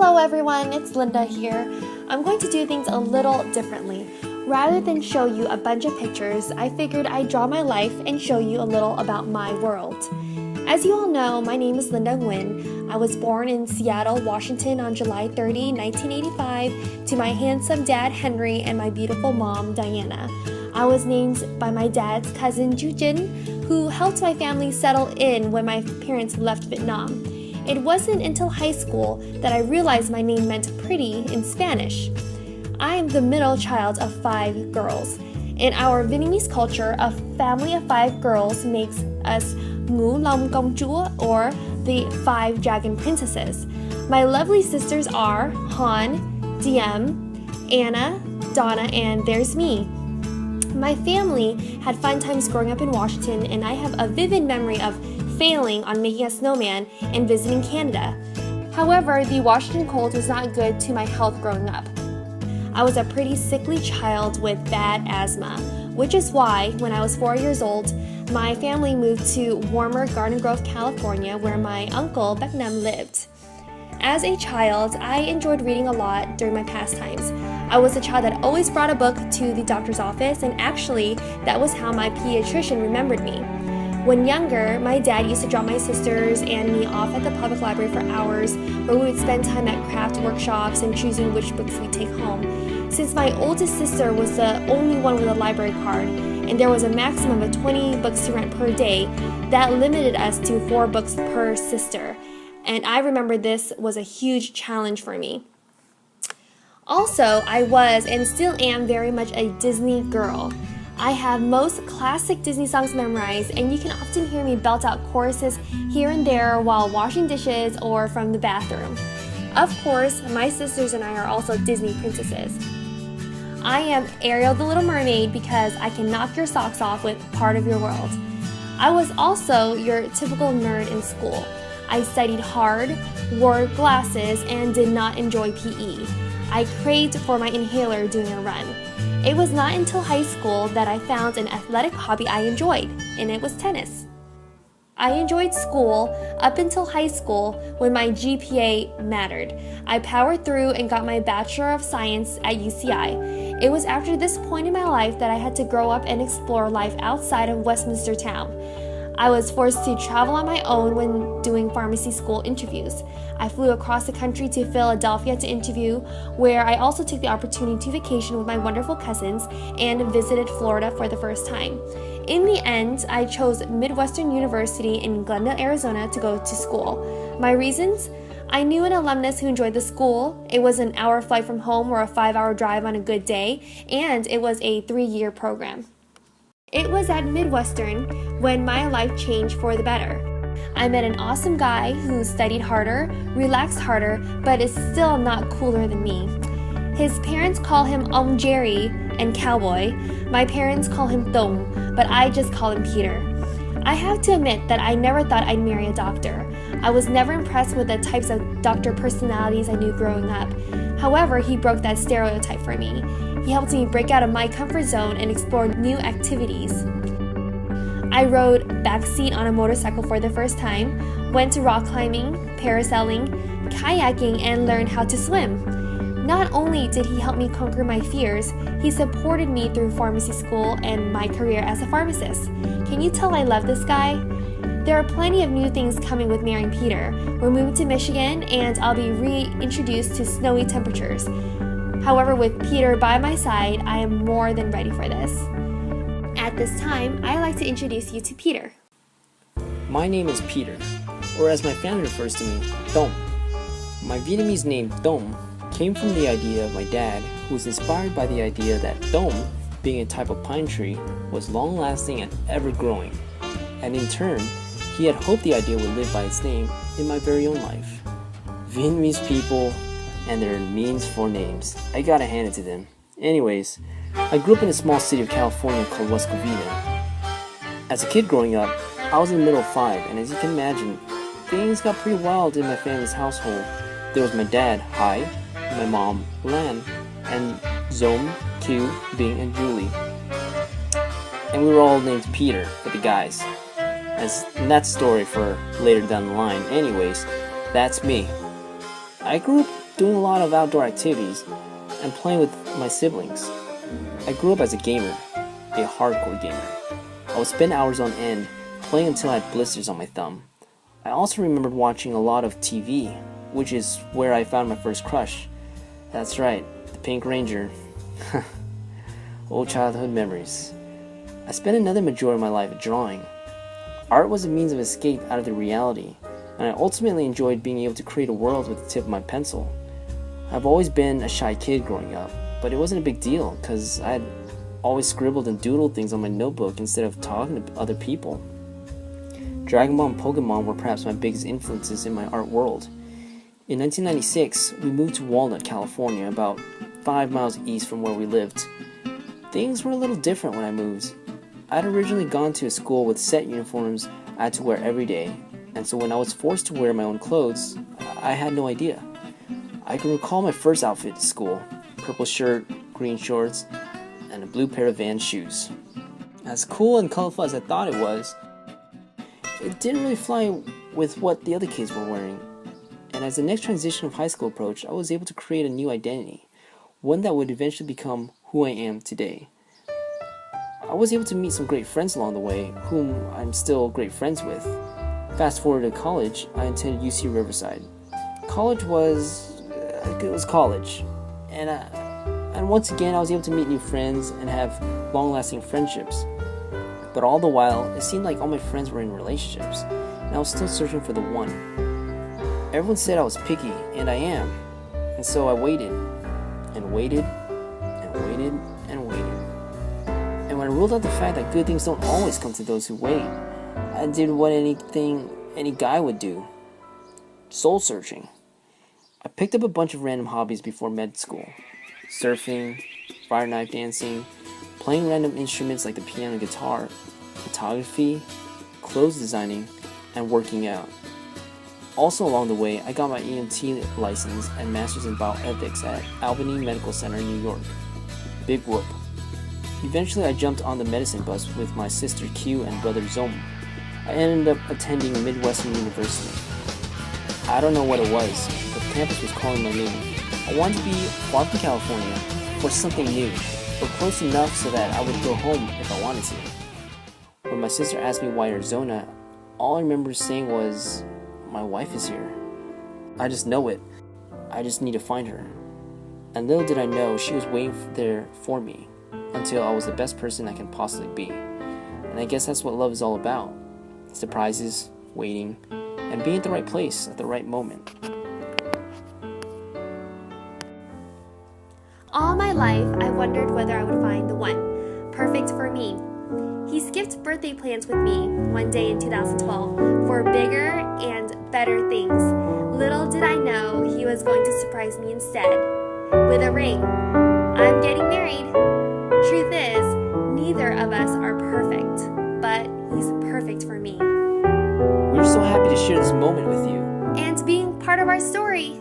Hello everyone, it's Linda here. I'm going to do things a little differently. Rather than show you a bunch of pictures, I figured I'd draw my life and show you a little about my world. As you all know, my name is Linda Nguyen. I was born in Seattle, Washington on July 30, 1985 to my handsome dad Henry and my beautiful mom Diana. I was named by my dad's cousin Ju Jin, who helped my family settle in when my parents left Vietnam. It wasn't until high school that I realized my name meant pretty in Spanish. I am the middle child of 5 girls. In our Vietnamese culture, a family of 5 girls makes us Ngũ Long Công Chúa, or the 5 Dragon Princesses. My lovely sisters are Han, Diem, Anna, Donna, and there's me. My family had fun times growing up in Washington, and I have a vivid memory of failing on making a snowman and visiting Canada. However, the Washington cold was not good to my health growing up. I was a pretty sickly child with bad asthma, which is why, when I was 4 years old, my family moved to warmer Garden Grove, California, where my uncle Becknam lived. As a child, I enjoyed reading a lot during my pastimes. I was a child that always brought a book to the doctor's office, and actually, that was how my pediatrician remembered me. When younger, my dad used to drop my sisters and me off at the public library for hours, where we would spend time at craft workshops and choosing which books we'd take home. Since my oldest sister was the only one with a library card, and there was a maximum of 20 books to rent per day, that limited us to 4 books per sister. And I remember this was a huge challenge for me. Also, I was and still am very much a Disney girl. I have most classic Disney songs memorized, and you can often hear me belt out choruses here and there while washing dishes or from the bathroom. Of course, my sisters and I are also Disney princesses. I am Ariel the Little Mermaid because I can knock your socks off with Part of Your World. I was also your typical nerd in school. I studied hard, wore glasses, and did not enjoy PE. I craved for my inhaler doing a run. It was not until high school that I found an athletic hobby I enjoyed, and it was tennis. I enjoyed school up until high school when my GPA mattered. I powered through and got my Bachelor of Science at UCI. It was after this point in my life that I had to grow up and explore life outside of Westminster town. I was forced to travel on my own when doing pharmacy school interviews. I flew across the country to Philadelphia to interview, where I also took the opportunity to vacation with my wonderful cousins and visited Florida for the first time. In the end, I chose Midwestern University in Glendale, Arizona to go to school. My reasons? I knew an alumnus who enjoyed the school. It was an hour flight from home or a 5-hour drive on a good day, and it was a 3-year program. It was at Midwestern when my life changed for the better. I met an awesome guy who studied harder, relaxed harder, but is still not cooler than me. His parents call him Jerry and Cowboy. My parents call him Dong, but I just call him Peter. I have to admit that I never thought I'd marry a doctor. I was never impressed with the types of doctor personalities I knew growing up. However, he broke that stereotype for me. He helped me break out of my comfort zone and explore new activities. I rode backseat on a motorcycle for the first time, went to rock climbing, parasailing, kayaking, and learned how to swim. Not only did he help me conquer my fears, he supported me through pharmacy school and my career as a pharmacist. Can you tell I love this guy? There are plenty of new things coming with marrying Peter. We're moving to Michigan, and I'll be reintroduced to snowy temperatures. However, with Peter by my side, I am more than ready for this. At this time, I'd like to introduce you to Peter. My name is Peter, or as my family refers to me, Dom. My Vietnamese name Dom came from the idea of my dad, who was inspired by the idea that Dom, being a type of pine tree, was long-lasting and ever-growing. And in turn, he had hoped the idea would live by its name in my very own life. Vietnamese people and their means for names. I gotta hand it to them. Anyways, I grew up in a small city of California called West Covina. As a kid growing up, I was in the middle of 5, and as you can imagine, things got pretty wild in my family's household. There was my dad, Hai, my mom, Lan, and Zom, Q, Bing, and Julie. And we were all named Peter for the guys. And that's a story for later down the line. Anyways, that's me. I grew up doing a lot of outdoor activities, and playing with my siblings. I grew up as a gamer, a hardcore gamer. I would spend hours on end playing until I had blisters on my thumb. I also remembered watching a lot of TV, which is where I found my first crush. That's right, the Pink Ranger. Old childhood memories. I spent another majority of my life drawing. Art was a means of escape out of the reality, and I ultimately enjoyed being able to create a world with the tip of my pencil. I've always been a shy kid growing up, but it wasn't a big deal because I had always scribbled and doodled things on my notebook instead of talking to other people. Dragon Ball and Pokemon were perhaps my biggest influences in my art world. In 1996, we moved to Walnut, California, about 5 miles east from where we lived. Things were a little different when I moved. I had originally gone to a school with set uniforms I had to wear every day, and so when I was forced to wear my own clothes, I had no idea. I can recall my first outfit to school: purple shirt, green shorts, and a blue pair of Vans shoes. As cool and colorful as I thought it was, it didn't really fly with what the other kids were wearing. And as the next transition of high school approached, I was able to create a new identity, one that would eventually become who I am today. I was able to meet some great friends along the way, whom I'm still great friends with. Fast forward to college, I attended UC Riverside. College was college, and once again I was able to meet new friends and have long-lasting friendships. But all the while, it seemed like all my friends were in relationships, and I was still searching for the one. Everyone said I was picky, and I am, and so I waited, and waited, and waited, and waited. And when I ruled out the fact that good things don't always come to those who wait, I did what any guy would do: soul searching. I picked up a bunch of random hobbies before med school: surfing, fire knife dancing, playing random instruments like the piano and guitar, photography, clothes designing, and working out. Also along the way, I got my EMT license and master's in bioethics at Albany Medical Center in New York. Big whoop. Eventually, I jumped on the medicine bus with my sister Q and brother Zom. I ended up attending Midwestern University. I don't know what it was, but campus was calling my name. I wanted to be far from California for something new, but close enough so that I would go home if I wanted to. When my sister asked me why Arizona, all I remember saying was, "My wife is here. I just know it. I just need to find her." And little did I know she was waiting there for me until I was the best person I can possibly be. And I guess that's what love is all about: surprises, waiting, and being at the right place at the right moment. All my life, I wondered whether I would find the one, perfect for me. He skipped birthday plans with me one day in 2012 for bigger and better things. Little did I know he was going to surprise me instead with a ring. I'm getting married. Truth is, neither of us are perfect, but he's perfect for me. We're so happy to share this moment with you And being part of our story.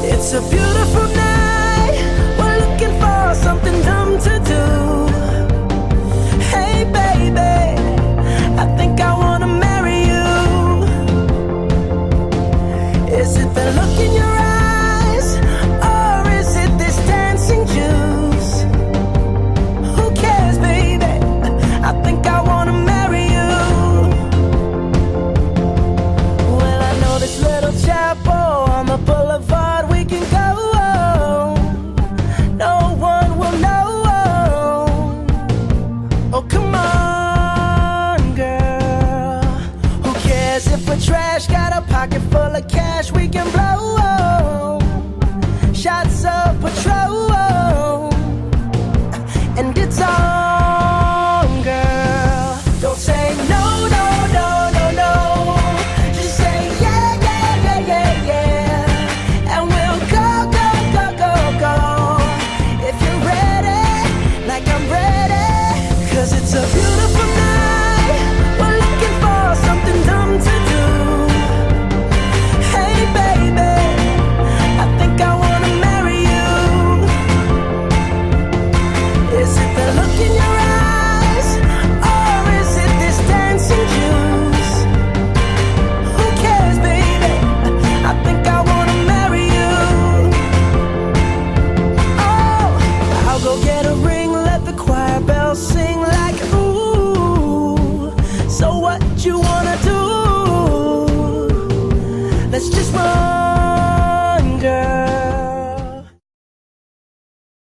It's a beautiful night. We're looking for something shots of